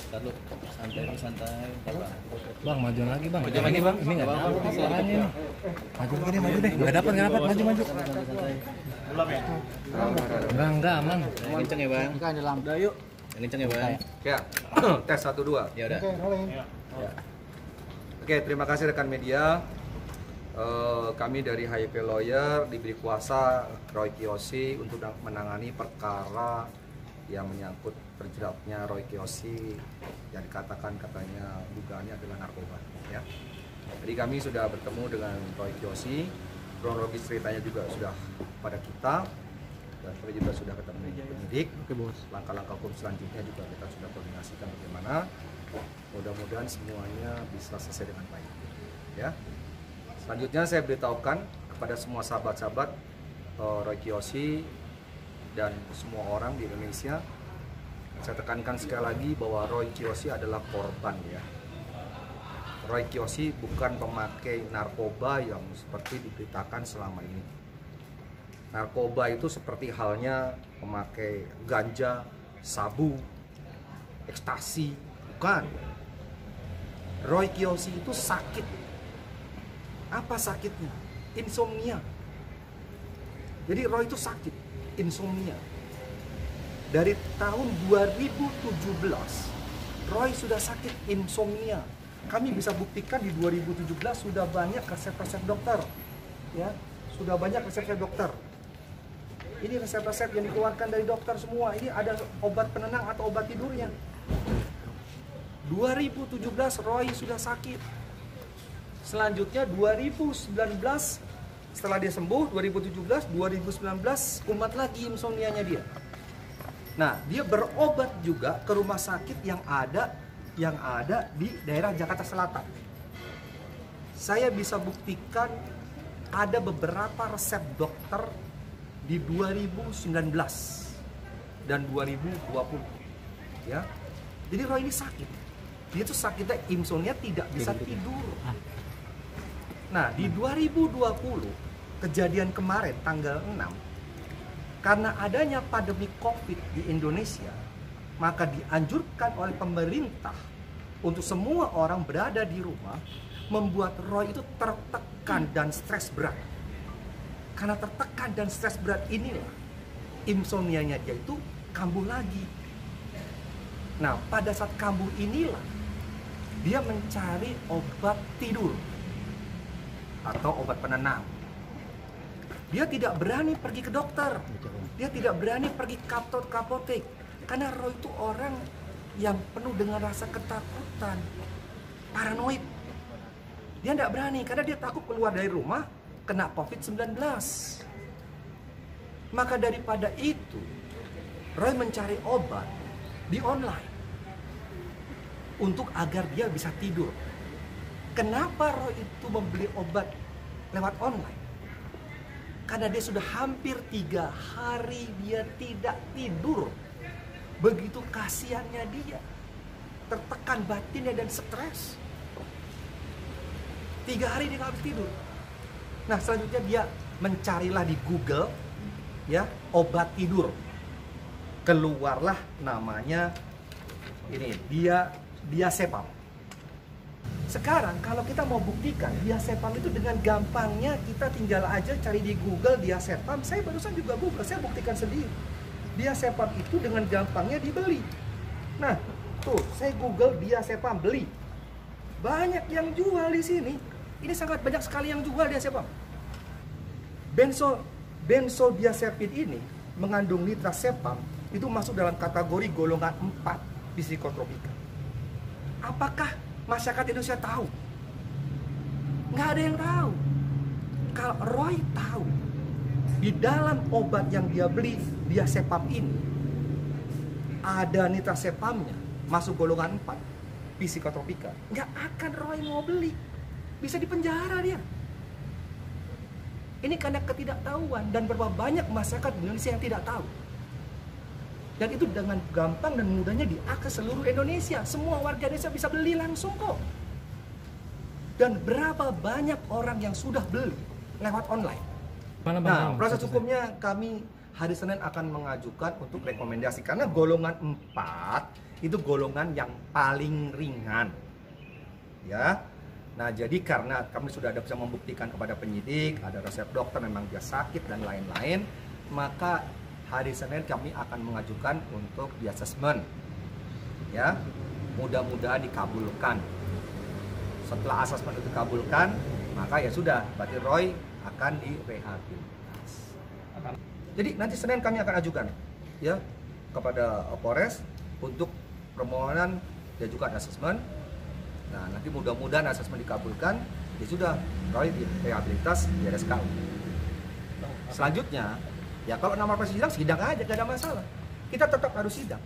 Taruh santai. Bang, maju lagi bang. Maju lagi, Bang. Ini nggak Nggak dapat apa-apa, masalahnya ini. Maju gini, maju deh. Nggak dapat. Maju. Santai. Enggak aman. Yang kenceng ya, Bang. Ini kan di lampu. Yuk. Yang kenceng ya, Bang. Ya, tes 1 2. Ya udah. Oke, terima kasih rekan media. Kami dari HIP Lawyer diberi kuasa Roy Kiyoshi untuk menangani perkara yang menyangkut terjeratnya Roy Kiyoshi yang dikatakan katanya dugaannya adalah narkoba. Ya. Jadi kami sudah bertemu dengan Roy Kiyoshi, kronologis ceritanya juga sudah pada kita, dan kami juga sudah ketemu penyidik. Oke, Bos. Langkah-langkah hukum selanjutnya juga kita sudah koordinasikan bagaimana. Mudah-mudahan semuanya bisa selesai dengan baik. Ya. Selanjutnya saya beritahukan kepada semua sahabat-sahabat Roy Kiyoshi dan semua orang di Indonesia. Saya tekankan sekali lagi bahwa Roy Kiyoshi adalah korban ya. Roy Kiyoshi bukan pemakai narkoba yang seperti diberitakan selama ini. Narkoba itu seperti halnya memakai ganja, sabu, ekstasi, bukan. Roy Kiyoshi itu sakit. Apa sakitnya? Insomnia. Jadi Roy itu sakit, insomnia. Dari tahun 2017, Roy sudah sakit insomnia. Kami bisa buktikan di 2017 sudah banyak resep-resep dokter. Ya, sudah banyak resep-resep dokter. Ini resep-resep yang dikeluarkan dari dokter semua. Ini ada obat penenang atau obat tidurnya. 2017 Roy sudah sakit. Selanjutnya 2019 setelah dia sembuh 2017, 2019 kumat lagi insomnianya dia. Nah, dia berobat juga ke rumah sakit yang ada di daerah Jakarta Selatan. Saya bisa buktikan ada beberapa resep dokter di 2019 dan 2020. Ya. Jadi Roy ini sakit. Dia tuh sakitnya insomnia, tidak bisa tidur. Nah, di 2020, kejadian kemarin tanggal 6, karena adanya pandemi COVID di Indonesia, maka dianjurkan oleh pemerintah untuk semua orang berada di rumah, membuat Roy itu tertekan dan stres berat. Karena tertekan dan stres berat inilah, insomnianya dia itu kambuh lagi. Nah, pada saat kambuh inilah, dia mencari obat tidur atau obat penenang. Dia tidak berani pergi ke dokter. Dia tidak berani pergi ke apotek. Karena Roy itu orang yang penuh dengan rasa ketakutan, paranoid. Dia tidak berani karena dia takut keluar dari rumah kena COVID-19. Maka daripada itu, Roy mencari obat di online untuk agar dia bisa tidur. Kenapa Roy itu membeli obat lewat online? Karena dia sudah hampir 3 hari dia tidak tidur. Begitu kasihannya dia, tertekan batinnya dan stres. 3 hari dia nggak habis tidur. Nah, selanjutnya dia mencarilah di Google ya obat tidur. Keluarlah namanya ini, diazepam. Sekarang kalau kita mau buktikan diazepam itu dengan gampangnya, kita tinggal aja cari di Google diazepam. Saya barusan juga Google, saya buktikan sendiri. Diazepam itu dengan gampangnya dibeli. Nah, tuh saya Google diazepam beli. Banyak yang jual di sini. Ini sangat banyak sekali yang jual diazepam. Benzodiazepin ini mengandung nitrazepam, itu masuk dalam kategori golongan 4 psikotropika. Apakah masyarakat Indonesia tahu? Nggak ada yang tahu. Kalau Roy tahu, di dalam obat yang dia beli, diazepam ini, ada nitrazepamnya, masuk golongan 4, psikotropika. Nggak akan Roy mau beli. Bisa dipenjara dia. Ini karena ketidaktahuan, dan berapa banyak masyarakat Indonesia yang tidak tahu. Dan itu dengan gampang dan mudahnya diakses seluruh Indonesia. Semua warga Indonesia bisa beli langsung kok. Dan berapa banyak orang yang sudah beli lewat online. Nah, proses hukumnya kami hari Senin akan mengajukan untuk rekomendasi karena golongan 4 itu golongan yang paling ringan. Ya. Nah, jadi karena kami sudah ada bisa membuktikan kepada penyidik, ada resep dokter memang dia sakit dan lain-lain, maka hari Senin kami akan mengajukan untuk di asesmen. Ya. Mudah-mudahan dikabulkan. Setelah asesmen itu dikabulkan, maka ya sudah, berarti Roy akan direhabilitasi. Jadi nanti Senin kami akan ajukan ya kepada Polres untuk permohonan diajukan asesmen. Nah, nanti mudah-mudahan asesmen dikabulkan, ya sudah, Roy direhabilitas di RSKU. Selanjutnya, ya kalau nama sidang, sidang aja, gak ada masalah. Kita tetap harus sidang.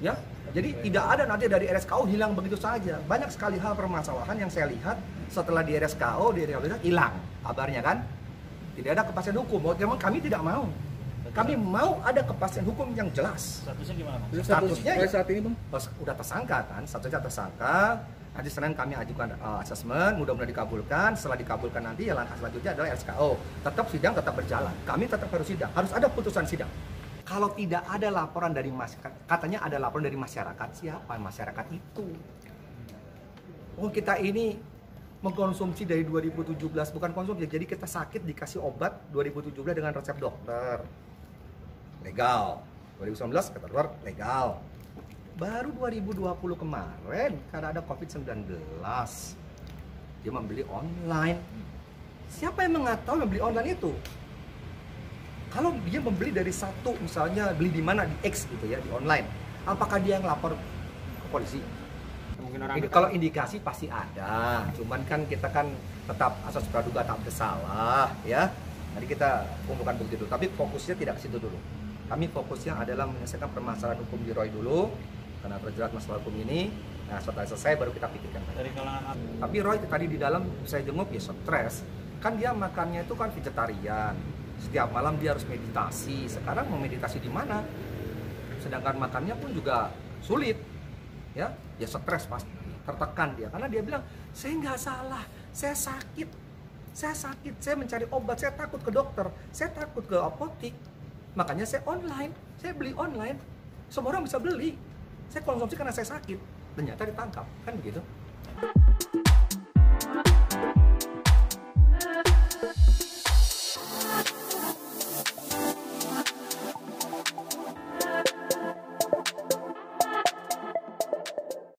Ya, jadi tidak ada nanti dari RSKU hilang begitu saja. Banyak sekali hal permasalahan yang saya lihat setelah di RSKU, di rehabilitasi hilang kabarnya kan. Tidak ada kepastian hukum. Memang kami tidak mau. Kami mau ada kepastian hukum yang jelas. Statusnya gimana, Bang? Statusnya ya, saat ini, Bang? udah tersangka kan, statusnya tersangka. Nanti Senin kami ajukan asesmen, mudah-mudahan dikabulkan. Setelah dikabulkan nanti ya langkah selanjutnya adalah RSKO. Tetap sidang tetap berjalan. Kami tetap harus sidang. Harus ada putusan sidang. Kalau tidak ada laporan dari masyarakat, katanya ada laporan dari masyarakat, siapa masyarakat itu? Oh, kita ini mengkonsumsi dari 2017, bukan konsumsi, jadi kita sakit dikasih obat 2017 dengan resep dokter. Legal. 2019 kata luar legal. Baru 2020 kemarin karena ada COVID-19 dia membeli online. Siapa yang mengetahui membeli online itu? Kalau dia membeli dari satu, misalnya beli di mana, di X gitu ya, di online, apakah dia yang lapor ke polisi? Mungkin orang Kalau indikasi pasti ada, cuman kan kita kan tetap asas praduga tak bersalah ya. Jadi kita kumpulkan bukti dulu, tapi fokusnya tidak ke situ dulu. Kami fokusnya adalah menyelesaikan permasalahan hukum di Roy dulu, karena terjerat masalah hukum ini. Nah, setelah selesai baru kita pikirkan. Dari kalangan Tapi Roy tadi di dalam saya jenguk ya stres. Kan dia makannya itu kan vegetarian. Setiap malam dia harus meditasi. Sekarang mau meditasi di mana? Sedangkan makannya pun juga sulit. Ya stres pasti. Tertekan dia karena dia bilang, "Saya nggak salah. Saya sakit. Saya mencari obat, saya takut ke dokter, saya takut ke apotik. Makanya saya online, saya beli online. Semua orang bisa beli. Saya konsumsi karena saya sakit." Ternyata ditangkap, kan begitu.